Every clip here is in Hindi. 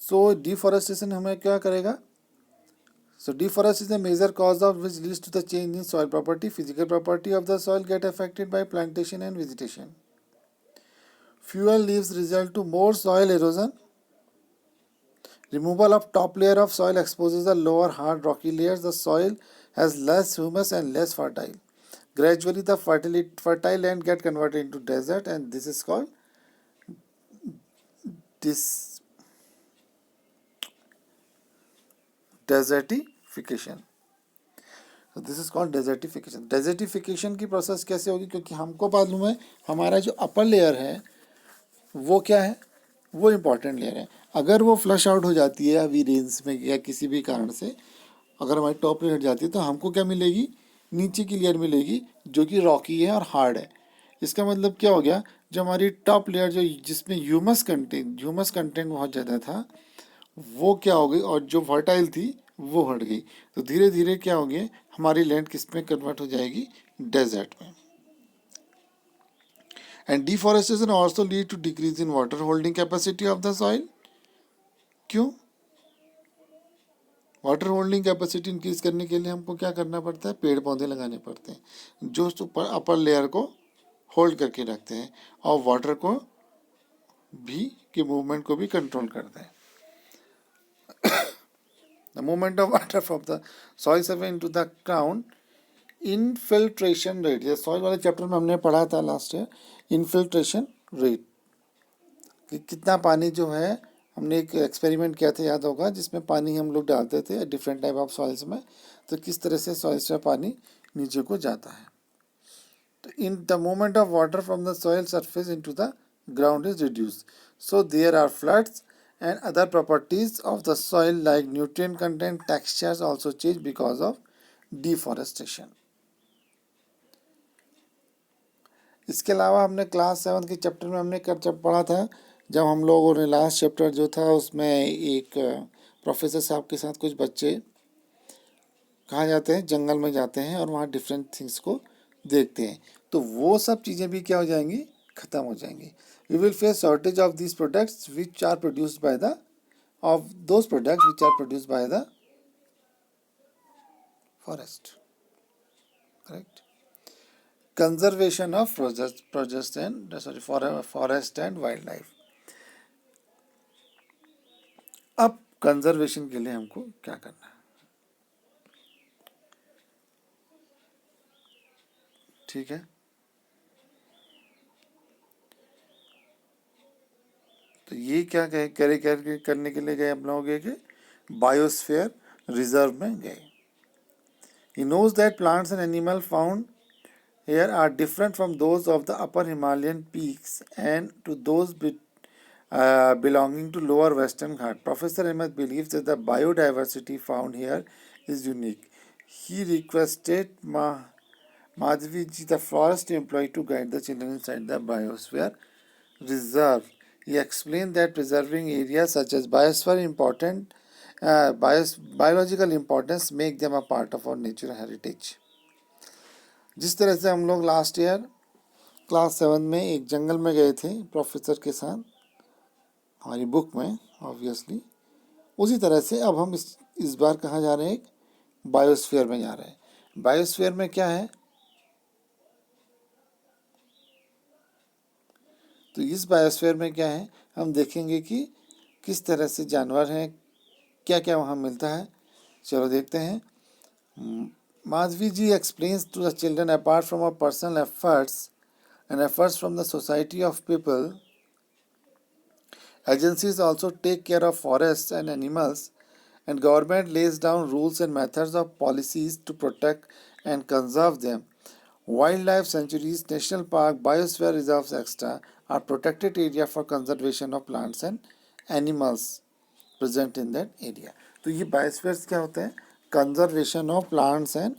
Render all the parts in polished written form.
सो डिफॉरेस्टेशन हमें क्या करेगा? So deforestation is a major cause of which leads to the change in soil property. Physical property of the soil get affected by plantation and vegetation. Fewer leaves result to more soil erosion. Removal of top layer of soil exposes the lower hard rocky layers. The soil has less humus and less fertile. Gradually the fertile land get converted into desert, and this is called desertification. तो this is called desertification. Desertification की प्रोसेस कैसे होगी? क्योंकि हमको मालूम है हमारा जो अपर लेयर है वो क्या है, वो इम्पॉर्टेंट लेयर है. अगर वो फ्लश आउट हो जाती है अभी रेंज में या किसी भी कारण से अगर हमारी टॉप लेयर हट जाती है तो हमको क्या मिलेगी? नीचे की लेयर मिलेगी जो कि रॉकी है और हार्ड है. इसका मतलब क्या हो गया? जो हमारी टॉप लेयर जो जिसमें ह्यूमस कंटेंट बहुत ज़्यादा था वो क्या हो गई, और जो फर्टाइल थी वो हट गई. तो धीरे धीरे क्या हो गया, हमारी लैंड किस में कन्वर्ट हो जाएगी? डेजर्ट में. And deforestation also lead to decrease in water holding capacity of the soil. क्यों? वाटर होल्डिंग कैपेसिटी इंक्रीज करने के लिए हमको क्या करना पड़ता है? पेड़ पौधे लगाने पड़ते हैं जो अपर लेयर को होल्ड करके रखते हैं और वाटर को भी के मूवमेंट को भी कंट्रोल करते हैं. The movement of water from the soil surface into the ground, infiltration rate. ये सॉइल वाले चैप्टर में हमने पढ़ा था लास्ट ईयर. इनफिल्ट्रेशन रेट कि कितना पानी जो है, हमने एक एक्सपेरिमेंट किया था याद होगा जिसमें पानी हम लोग डालते थे डिफरेंट टाइप ऑफ सॉइल्स में, तो किस तरह से सॉइल्स में पानी नीचे को जाता है. तो in the movement of water from the soil surface into the ground is reduce. So there are floods and other properties of the soil like nutrient content, textures also change because of deforestation. इसके अलावा हमने क्लास 7 के चैप्टर में हमने जब पढ़ा था, जब हम लोगों ने लास्ट चैप्टर जो था उसमें एक प्रोफेसर साहब के साथ कुछ बच्चे कहाँ जाते हैं, जंगल में जाते हैं और वहाँ डिफरेंट थिंग्स को देखते हैं. तो वो सब चीज़ें भी क्या हो जाएंगी? ख़त्म हो जाएंगी. We will face shortage of these products which are produced by the forest. Correct. Conservation of forest and wildlife. अब कंजर्वेशन के लिए हमको क्या करना है? ठीक है, तो ये क्या करने के लिए गए हम लोग के बायोस्फीयर रिजर्व में गए. He knows that plants and animals found here are different from those of the upper Himalayan peaks and to those belonging to lower Western Ghat. Professor Ahmed believes that the biodiversity found here is unique. He requested Madhvi ji, the forest employee, to guide the children inside the biosphere reserve. He explained that preserving areas such as biological importance make them a part of our natural heritage. जिस तरह से हम लोग लास्ट ईयर क्लास 7 में एक जंगल में गए थे प्रोफेसर के साथ, हमारी बुक में ऑब्वियसली, उसी तरह से अब हम इस बार कहाँ जा रहे हैं? बायोस्फीयर में जा रहे हैं. बायोस्फीयर में क्या है? तो इस बायोस्फीयर में क्या है, हम देखेंगे कि किस तरह से जानवर हैं, क्या क्या वहाँ मिलता है. चलो देखते हैं. Madhvi ji explains to the children, apart from our personal efforts and efforts from the society of people, agencies also take care of forests and animals, and government lays down rules and methods of policies to protect and conserve them. Wildlife sanctuaries, national park, biosphere reserves, etc. are protected area for conservation of plants and animals present in that area. तो ये बायोस्फीयर्स क्या होते हैं? Conservation of plants and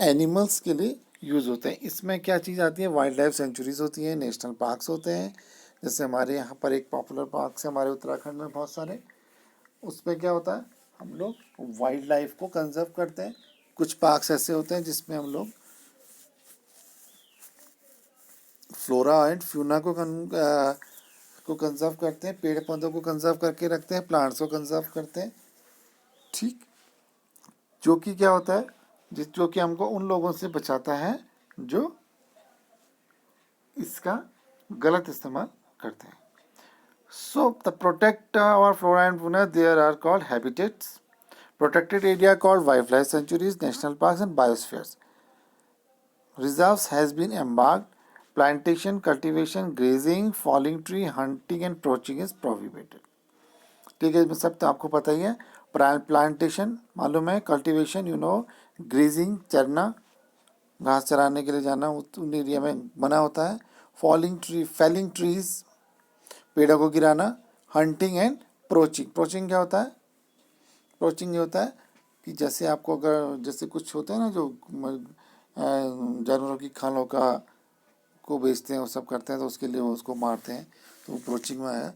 animals के लिए यूज़ होते हैं. इसमें क्या चीज़ आती है? वाइल्ड लाइफ सेंचुरीज होती हैं, नेशनल पार्क्स होते हैं. जैसे हमारे यहाँ पर एक पॉपुलर पार्क है हमारे उत्तराखंड में बहुत सारे. उसमें क्या होता है? हम लोग वाइल्ड लाइफ को कंजर्व करते हैं. कुछ पार्क्स ऐसे होते हैं जिसमें हम लोग फ्लोरा एंड फ्यूना को को कंजर्व करते हैं, पेड़ पौधों को कंजर्व करके रखते हैं, प्लांट्स को कंजर्व करते हैं, ठीक, जो कि क्या होता है, जो कि हमको उन लोगों से बचाता है जो इसका गलत इस्तेमाल करते हैं. So the protect our flora and fauna, there are called habitats, protected area called wildlife sanctuaries, national parks and biospheres. Reserves has been embarked. Plantation, cultivation, grazing, falling tree, hunting and poaching is prohibited. ठीक है, इसमें सब तो आपको पता ही है. प्लांटेशन मालूम है, कल्टीवेशन यू नो, ग्रेजिंग चरना, घास चराने के लिए जाना उन एरिया में मना होता है. फेलिंग ट्रीज, पेड़ों को गिराना. Hunting and प्रोचिंग. प्रोचिंग क्या होता है? प्रोचिंग ये होता है कि जैसे आपको अगर जैसे कुछ होते हैं ना जो जानवरों की खालों का को बेचते हैं, वो सब करते हैं, तो उसके लिए वो उसको मारते हैं, तो वो प्रोचिंग में आया.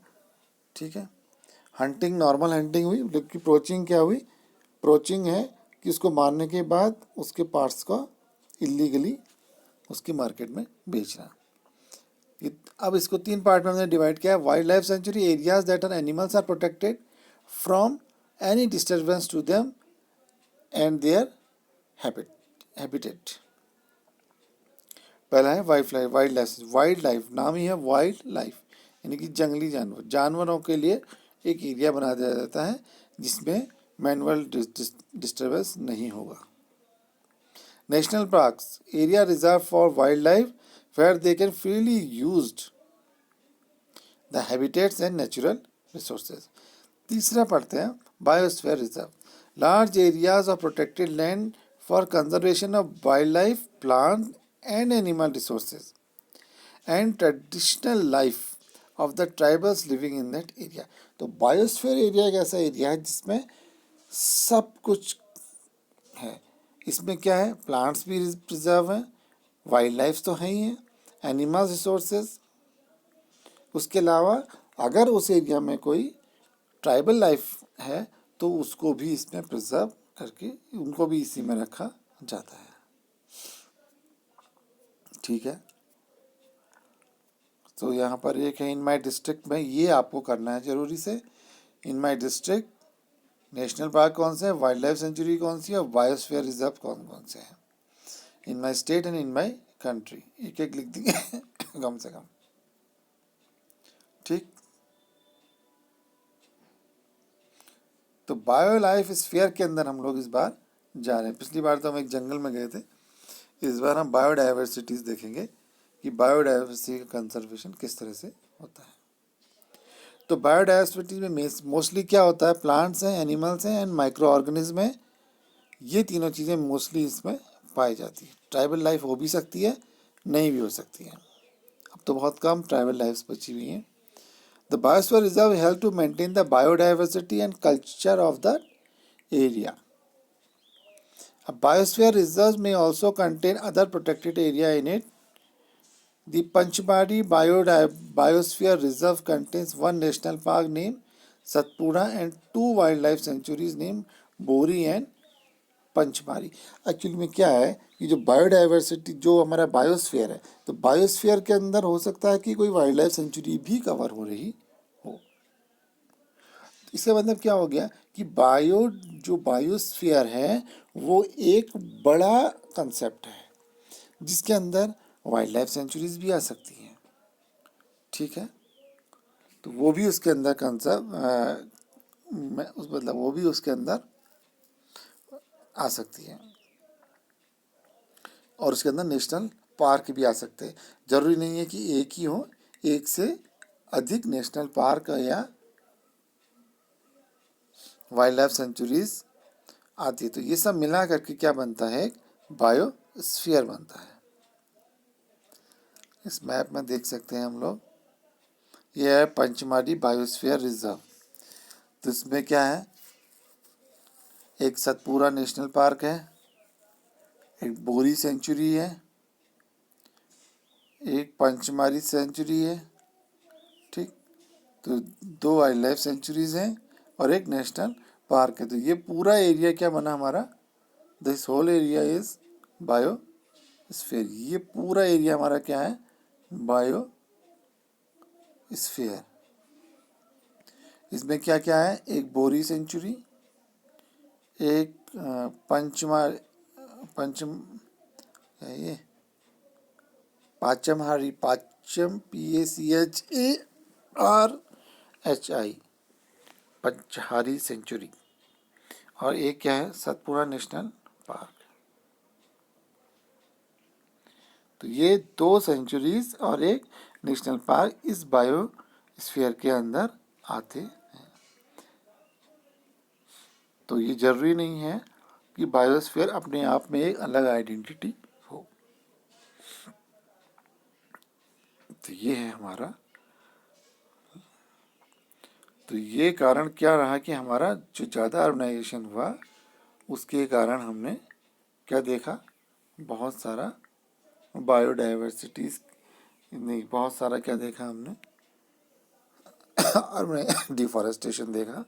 ठीक है. हंटिंग नॉर्मल हंटिंग हुई, लेकिन प्रोचिंग क्या हुई? प्रोचिंग है कि उसको मारने के बाद उसके पार्ट्स को इलीगली उसकी मार्केट में बेचना. अब इसको 3 पार्ट में हमने डिवाइड किया. Wildlife sanctuary, areas that are animals are protected from any disturbance to them and their habitat. पहला है वाइल्ड लाइफ. नाम ही है वाइल्ड लाइफ, यानी कि जंगली जानवर. जानवरों के लिए एक एरिया बना दिया जाता है जिसमें मैनुअल डिस्टर्बेंस नहीं होगा. National parks, area reserve for wild life where they can freely used the habitats and natural resources. तीसरा पढ़ते हैं biosphere reserve. Large areas of protected land for conservation of wild life, plant and animal resources and traditional life of the tribals living in that area. तो बायोस्फीयर एरिया एक ऐसा एरिया है जिसमें सब कुछ है. इसमें क्या है? प्लांट्स भी प्रिजर्व हैं, वाइल्ड लाइफ तो है ही है, एनिमल रिसोर्सेज. उसके अलावा अगर उस एरिया में कोई ट्राइबल लाइफ है तो उसको भी इसमें प्रिजर्व करके उनको भी इसी में रखा जाता है. ठीक है. तो यहाँ पर एक है इन माई डिस्ट्रिक्ट में, ये आपको करना है जरूरी से. इन माई डिस्ट्रिक्ट नेशनल पार्क कौन से है, वाइल्ड लाइफ सेंचुरी कौन सी है, और बायोस्फीयर रिजर्व कौन कौन से हैं. In my state and in my country, एक एक लिख दिए कम से कम. ठीक. तो बायो लाइफ स्फीयर के अंदर हम लोग इस बार जा रहे हैं. पिछली बार तो हम एक जंगल में गए थे, इस बार हम बायोडाइवर्सिटीज देखेंगे कि बायोडाइवर्सिटी का कंजर्वेशन किस तरह से होता है. तो बायोडाइवर्सिटी में मोस्टली क्या होता है? प्लांट्स हैं, एनिमल्स हैं एंड माइक्रो ऑर्गेनिज्म हैं. ये तीनों चीज़ें मोस्टली इसमें पाई जाती है. ट्राइबल लाइफ हो भी सकती है, नहीं भी हो सकती है. अब तो बहुत कम ट्राइबल लाइफ्स बची हुई हैं. The biosphere reserve help to maintain the biodiversity and culture of the area. A biosphere reserve may also contain other protected area in it. The Panchmari Biosphere Reserve contains one national park named Satpura and 2 wildlife sanctuaries named Bori and Pachmarhi. Actually में क्या है कि जो बायोडाइवर्सिटी जो हमारा बायोस्फीयर है, तो बायोस्फीयर के अंदर हो सकता है कि कोई वाइल्ड लाइफ सेंचुरी भी कवर हो रही हो. इसका मतलब क्या हो गया कि जो बायोस्फीयर है वो एक बड़ा कंसेप्ट है जिसके अंदर वाइल्ड लाइफ सेंचुरीज भी आ सकती हैं. ठीक है. तो वो भी उसके अंदर मतलब वो भी उसके अंदर आ सकती है, और उसके अंदर नेशनल पार्क भी आ सकते हैं. जरूरी नहीं है कि एक ही हो, एक से अधिक नेशनल पार्क या वाइल्ड लाइफ सेंचुरीज आती है. तो ये सब मिला करके क्या बनता है? बायोस्फीयर बनता है. इस मैप में देख सकते हैं हम लोग, ये है पंचमारी बायोस्फीयर रिजर्व. तो इसमें क्या है? एक सतपुरा नेशनल पार्क है, एक बोरी सेंचुरी है, एक पंचमारी सेंचुरी है. ठीक. तो 2 वाइल्ड लाइफ सेंचुरीज हैं और एक नेशनल पार्क है. तो ये पूरा एरिया क्या बना हमारा? This whole area is biosphere. ये पूरा एरिया हमारा क्या है? बायोस्फीयर. इसमें क्या क्या है, एक बोरी सेंचुरी, एक पंचम क्या है ये, पाचमहारी, पाचम PACHARHI, पंचहारी सेंचुरी, और एक क्या है, सतपुड़ा नेशनल पार्क। तो ये 2 सेंचुरीज और एक नेशनल पार्क इस बायोस्फीयर के अंदर आते हैं। तो ये जरूरी नहीं है कि बायोस्फीयर अपने आप में एक अलग आइडेंटिटी हो। तो ये है हमारा, तो ये कारण क्या रहा कि हमारा जो ज़्यादा अर्बनाइजेशन हुआ उसके कारण हमने क्या देखा, बहुत सारा बायोडाइवर्सिटीज नहीं, बहुत सारा क्या देखा हमने डिफॉरेस्टेशन देखा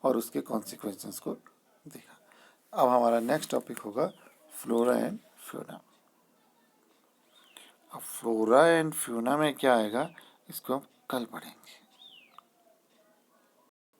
और उसके कॉन्सिक्वेंसेस को देखा। अब हमारा नेक्स्ट टॉपिक होगा फ्लोरा एंड फ्यूना। अब फ्लोरा एंड फ्यूना में क्या आएगा इसको हम कल पढ़ेंगे।